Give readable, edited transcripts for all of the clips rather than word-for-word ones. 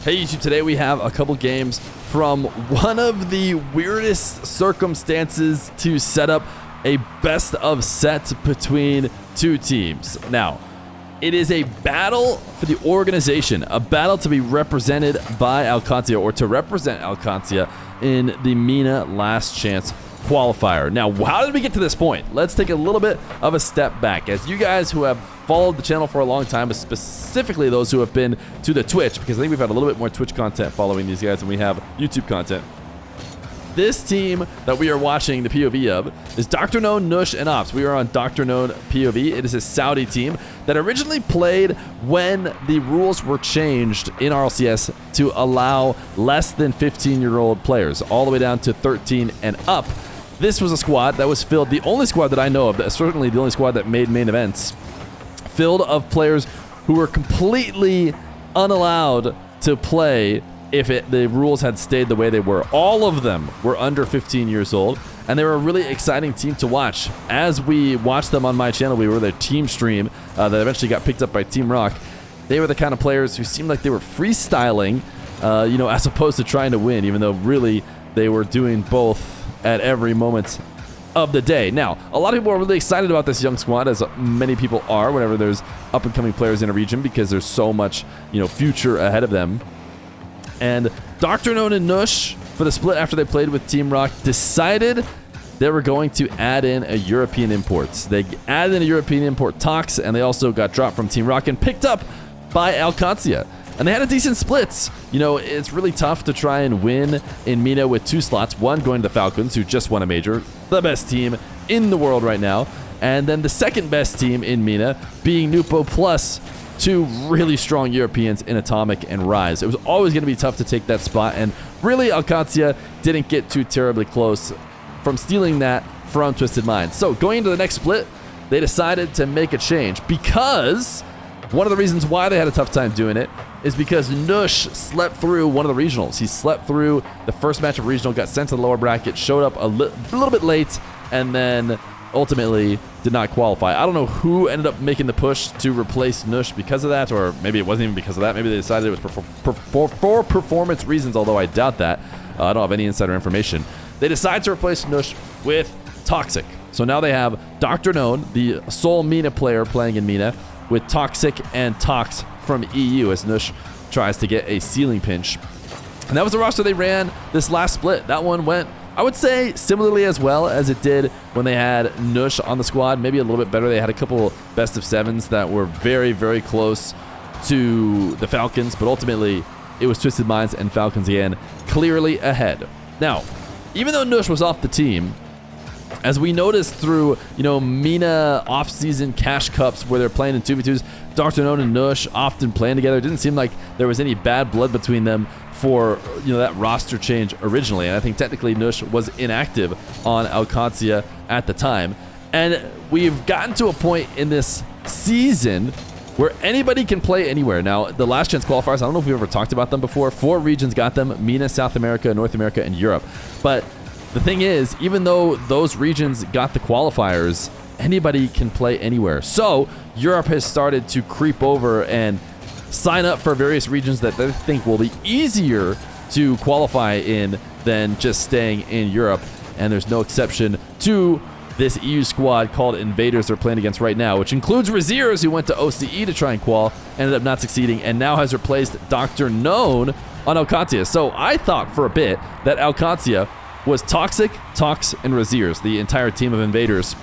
Hey YouTube, today we have a couple games from one of the weirdest circumstances to set up a best of set between two teams. Now, it is a battle for the organization, a battle to be represented by Alcancia or to represent Alcancia in the Mina Last Chance qualifier. Now, how did we get to this point? Let's take a little bit of a step back. As you guys who have followed the channel for a long time, but specifically those who have been to the Twitch, because I think we've had a little bit more Twitch content following these guys than we have YouTube content. This team that we are watching the POV of is Dr. Known, Nush, and Ops. We are on Dr. Known POV. It is a Saudi team that originally played when the rules were changed in RLCS to allow less than 15-year-old players, all the way down to 13 and up. This was a squad that was filled, the only squad that I know of, certainly the only squad that made main events, filled of players who were completely unallowed to play if the rules had stayed the way they were. All of them were under 15 years old, and they were a really exciting team to watch. As we watched them on my channel, we were their team stream that eventually got picked up by Team Rock. They were the kind of players who seemed like they were freestyling, as opposed to trying to win, even though really they were doing both at every moment of the day. Now, a lot of people are really excited about this young squad, as many people are whenever there's up-and-coming players in a region, because there's so much, future ahead of them. And Dr. Known and Nush, for the split after they played with Team Rock, decided they were going to add in a European import. They added in a European import, Tox, and they also got dropped from Team Rock and picked up by Alcancia. And they had a decent split. It's really tough to try and win in Mina with two slots. One going to the Falcons, who just won a major, the best team in the world right now. And then the second best team in Mina being Nupo plus two really strong Europeans in Atomic and Rise. It was always going to be tough to take that spot. And really, Alcancia didn't get too terribly close from stealing that from Twisted Minds. So going into the next split, they decided to make a change, because one of the reasons why they had a tough time doing it is because Nush slept through one of the regionals. He slept through the first match of regional, got sent to the lower bracket, showed up a little bit late, and then ultimately did not qualify. I don't know who ended up making the push to replace Nush because of that, or maybe it wasn't even because of that. Maybe they decided it was for performance reasons, although I doubt that. I don't have any insider information. They decided to replace Nush with Toxic. So now they have Dr. Known, the sole Mina player playing in Mina, with Toxic and Tox from EU as Nush tries to get a ceiling pinch. And that was the roster they ran this last split. That one went, I would say, similarly as well as it did when they had Nush on the squad. Maybe a little bit better. They had a couple best of sevens that were very, very close to the Falcons, but ultimately it was Twisted Minds and Falcons again, clearly ahead. Now, even though Nush was off the team, as we noticed through, Mina off-season cash cups where they're playing in 2v2s, Dr. Known and Nush often playing together. It didn't seem like there was any bad blood between them for, that roster change originally. And I think technically Nush was inactive on Alcancia at the time. And we've gotten to a point in this season where anybody can play anywhere. Now, the Last Chance qualifiers, I don't know if we've ever talked about them before. 4 regions got them: Mina, South America, North America, and Europe. But the thing is, even though those regions got the qualifiers, anybody can play anywhere. So Europe has started to creep over and sign up for various regions that they think will be easier to qualify in than just staying in Europe. And there's no exception to this EU squad called Invaders they're playing against right now, which includes Raziers, who went to OCE to try and qual, ended up not succeeding, and now has replaced Dr. Known on Alcancia. So I thought for a bit that Alcancia was Toxic, Tox, and Raziers, the entire team of Invaders.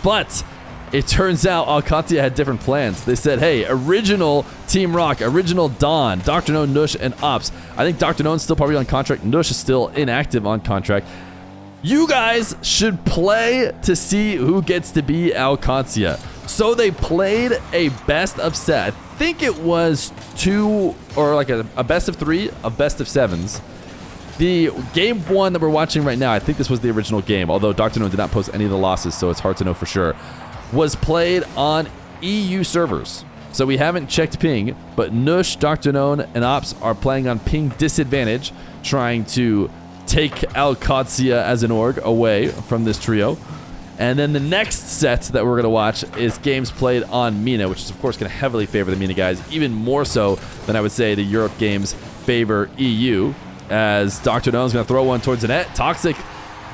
But it turns out Alcancia had different plans. They said, hey, original Team Rock, original Dawn, Dr. Known, Nush, and Ops. I think Dr. Known's still probably on contract. Nush is still inactive on contract. You guys should play to see who gets to be Alcancia. So they played a best of set. I think it was 2, or like a best of 3, a best of 7s. The game 1 that we're watching right now, I think this was the original game, although Dr. Known did not post any of the losses, so it's hard to know for sure, was played on EU servers. So we haven't checked ping, but Nush, Dr. Known, and Ops are playing on ping disadvantage, trying to take Alcancia as an org away from this trio. And then the next set that we're going to watch is games played on Mina, which is, of course, going to heavily favor the Mina guys, even more so than I would say the Europe games favor EU, as Dr. None's going to throw one towards the net. Toxic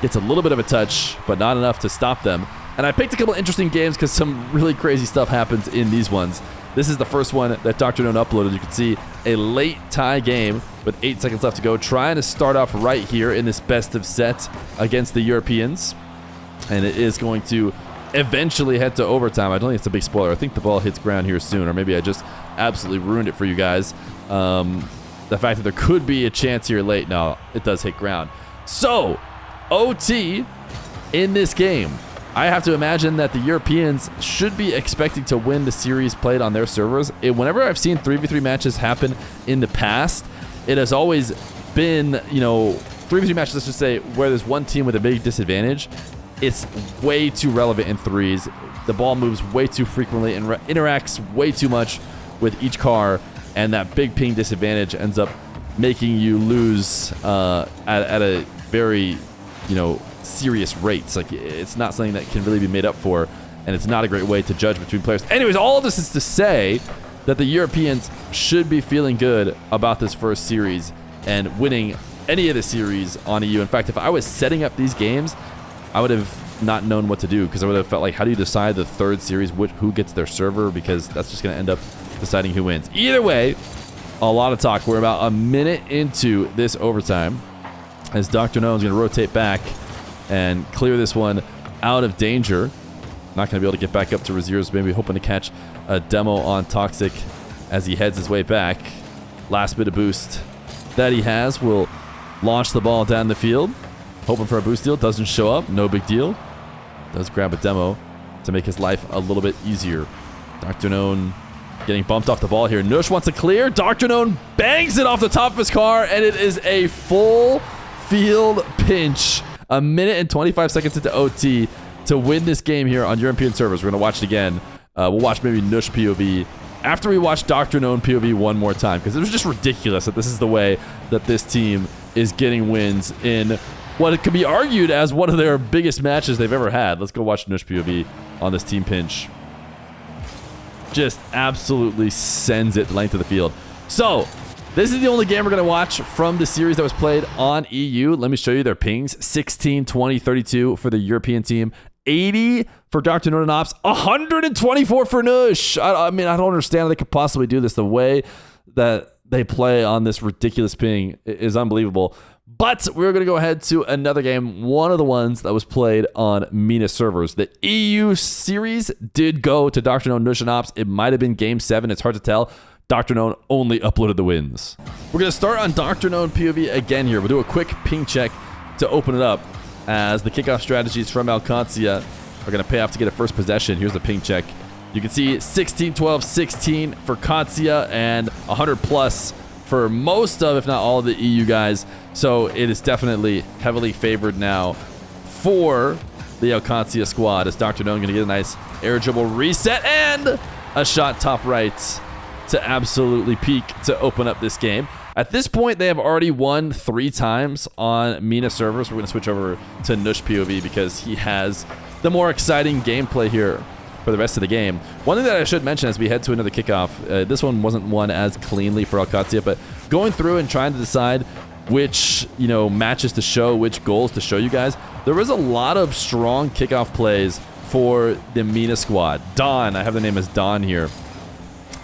gets a little bit of a touch, but not enough to stop them. And I picked a couple interesting games because some really crazy stuff happens in these ones. This is the first one that Dr. None uploaded. You can see a late tie game with 8 seconds left to go, trying to start off right here in this best of set against the Europeans. And it is going to eventually head to overtime. I don't think it's a big spoiler. I think the ball hits ground here soon, or maybe I just absolutely ruined it for you guys. The fact that there could be a chance here late. No, it does hit ground. So, OT in this game. I have to imagine that the Europeans should be expecting to win the series played on their servers. Whenever I've seen 3v3 matches happen in the past, it has always been, 3v3 matches, let's just say, where there's one team with a big disadvantage. It's way too relevant in threes. The ball moves way too frequently and interacts way too much with each car, and that big ping disadvantage ends up making you lose at a very, serious rates. Like, it's not something that can really be made up for, and it's not a great way to judge between players. Anyways, all of this is to say that the Europeans should be feeling good about this first series and winning any of the series on EU. In fact, if I was setting up these games, I would have not known what to do, because I would have felt like, how do you decide the third series, who gets their server, because that's just going to end up deciding who wins. Either way, a lot of talk. We're about a minute into this overtime as Dr. No is going to rotate back and clear this one out of danger. Not going to be able to get back up to Razier's, maybe hoping to catch a demo on Toxic as he heads his way back. Last bit of boost that he has will launch the ball down the field. Hoping for a boost deal, doesn't show up, no big deal. Does grab a demo to make his life a little bit easier. Dr. None getting bumped off the ball here. Nush wants to clear. Dr. None bangs it off the top of his car, and it is a full field pinch. A minute and 25 seconds into OT to win this game here on European servers. We're going to watch it again. We'll watch maybe Nush POV after we watch Dr. None POV one more time, because it was just ridiculous that this is the way that this team is getting wins in what it could be argued as one of their biggest matches they've ever had. Let's go watch Nush POV on this team pinch. Just absolutely sends it length of the field. So, this is the only game we're going to watch from the series that was played on EU. Let me show you their pings. 16, 20, 32 for the European team. 80 for Dr. None and Ops. 124 for Nush. I mean, I don't understand how they could possibly do this. The way that they play on this ridiculous ping is unbelievable. But we're going to go ahead to another game, one of the ones that was played on Mina servers. The EU series did go to Dr. None, Nush, and Ops. It might have been Game 7. It's hard to tell. Dr. None only uploaded the wins. We're going to start on Dr. None POV again here. We'll do a quick ping check to open it up, as the kickoff strategies from Alcancia are going to pay off to get a first possession. Here's the ping check. You can see 16, 12, 16 for Katsia, and 100 plus for most of, if not all of the EU guys. So it is definitely heavily favored now for the Alcancia squad, as Dr. None going to get a nice air dribble reset and a shot top right to absolutely peak to open up this game. At this point, they have already won 3 times on Mina servers. We're going to switch over to Nush POV because he has the more exciting gameplay here for the rest of the game. One thing that I should mention as we head to another kickoff, this one wasn't won as cleanly for Alcatia, but going through and trying to decide which matches to show, which goals to show you guys, there was a lot of strong kickoff plays for the Mina squad. Don, I have the name as Don here,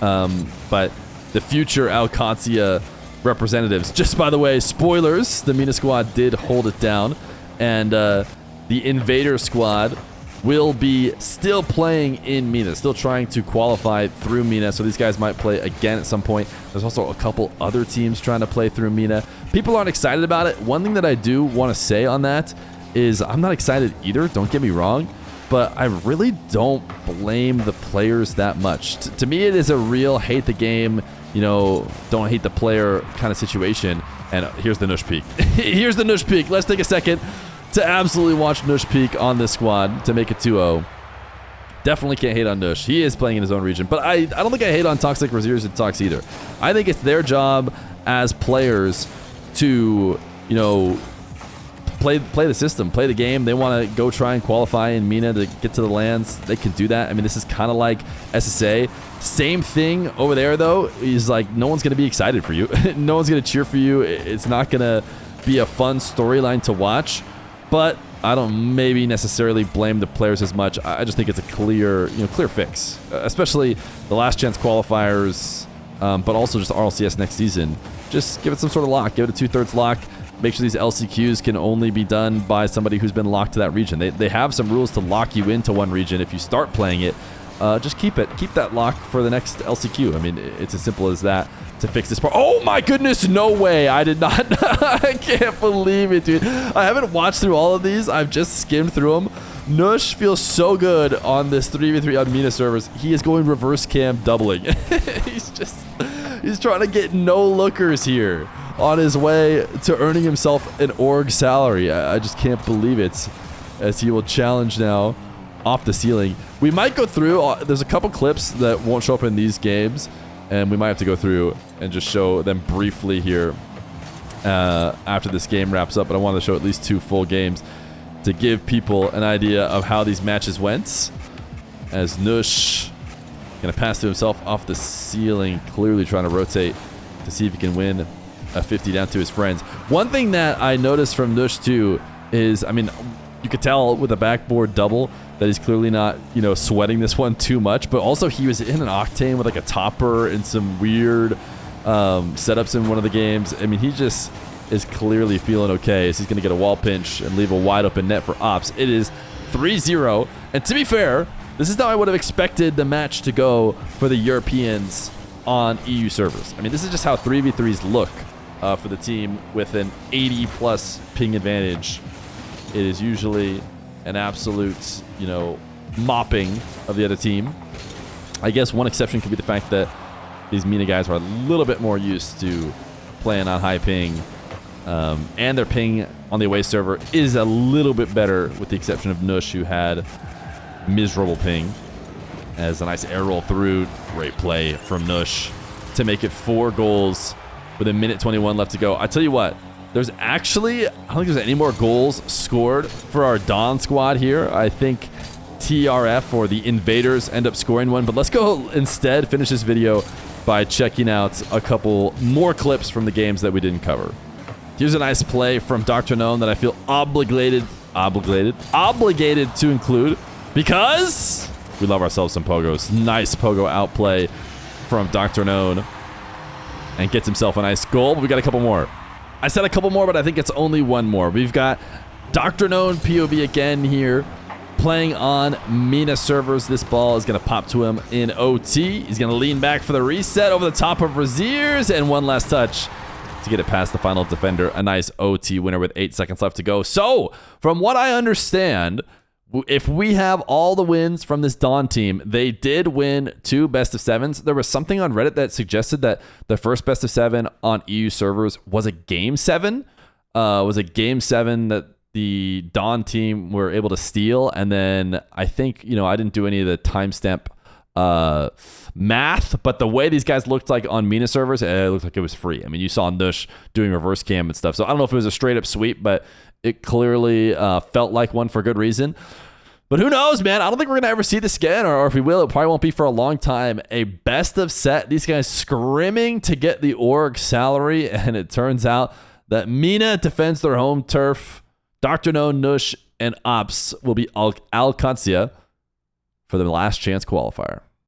but the future Alcatia representatives. Just by the way, spoilers, the Mina squad did hold it down, and the Invader squad will be still playing in Mina, still trying to qualify through Mina, so these guys might play again at some point. There's also a couple other teams trying to play through Mina. People aren't excited about it. One thing that I do want to say on that is I'm not excited either, don't get me wrong, but I really don't blame the players that much. To me, it is a real hate the game, don't hate the player kind of situation. And here's the Nush peak. Here's the Nush peak. Let's take a second to absolutely watch Nush peak on this squad to make it 2-0. Definitely can't hate on Nush. He is playing in his own region. But I don't think I hate on Toxic, Raziers, and Tox either. I think it's their job as players to, play the system, play the game. They want to go try and qualify in Mina to get to the lands. They can do that. I mean, this is kind of like SSA. Same thing over there, though. Is like no one's going to be excited for you. No one's going to cheer for you. It's not going to be a fun storyline to watch. But I don't maybe necessarily blame the players as much. I just think it's a clear fix, especially the last chance qualifiers, but also just RLCS next season. Just give it some sort of lock. Give it a 2/3 lock. Make sure these LCQs can only be done by somebody who's been locked to that region. They have some rules to lock you into one region if you start playing it. Just keep that lock for the next LCQ. I mean, it's as simple as that to fix this part. Oh my goodness, no way. I did not. I can't believe it, dude. I haven't watched through all of these. I've just skimmed through them. Nush feels so good on this 3v3 on Mina servers. He is going reverse cam doubling. He's trying to get no lookers here on his way to earning himself an org salary. I just can't believe it, as he will challenge now off the ceiling. We might go through, there's a couple clips that won't show up in these games, and we might have to go through and just show them briefly here after this game wraps up, but I wanted to show at least 2 full games to give people an idea of how these matches went, as Nush gonna pass to himself off the ceiling, clearly trying to rotate to see if he can win a 50 down to his friends. One thing that I noticed from Nush too is, I mean, you could tell with a backboard double that he's clearly not, sweating this one too much, but also he was in an Octane with like a topper and some weird setups in one of the games. I mean, he just is clearly feeling okay, as he's going to get a wall pinch and leave a wide open net for Ops. It is 3-0, and to be fair, this is how I would have expected the match to go for the Europeans on EU servers. I mean, this is just how 3v3s look for the team with an 80+ ping advantage. It is usually an absolute, mopping of the other team. I guess one exception could be the fact that these Mina guys are a little bit more used to playing on high ping, and their ping on the away server is a little bit better, with the exception of Nush, who had miserable ping. As a nice air roll through, great play from Nush to make it 4 goals with 1:21 left to go. I tell you what, there's actually, I don't think there's any more goals scored for our Dawn squad here. I think TRF, or the Invaders, end up scoring one, but let's go instead finish this video by checking out a couple more clips from the games that we didn't cover. Here's a nice play from Dr. Known that I feel obligated to include, because we love ourselves some pogos. Nice pogo outplay from Dr. Known, and gets himself a nice goal. But we got a couple more. I said a couple more, but I think it's only one more. We've got Dr. Known POV again here, playing on Mina servers. This ball is going to pop to him in OT. He's going to lean back for the reset over the top of Raziers, and one last touch to get it past the final defender. A nice OT winner with 8 seconds left to go. So, from what I understand, if we have all the wins from this Dawn team, they did win 2 best of 7s. There was something on Reddit that suggested that the first best of 7 on EU servers was a game 7. That the Dawn team were able to steal. And then I think, I didn't do any of the timestamp math, but the way these guys looked like on Mina servers, it looked like it was free. I mean, you saw Nush doing reverse cam and stuff. So I don't know if it was a straight up sweep, but it clearly felt like one for good reason. But who knows, man? I don't think we're going to ever see this again, or if we will, it probably won't be for a long time. A best of set. These guys scrimming to get the org salary, and it turns out that Mina defends their home turf. Dr. Known, Nush, and Ops will be Alcancia for the last chance qualifier.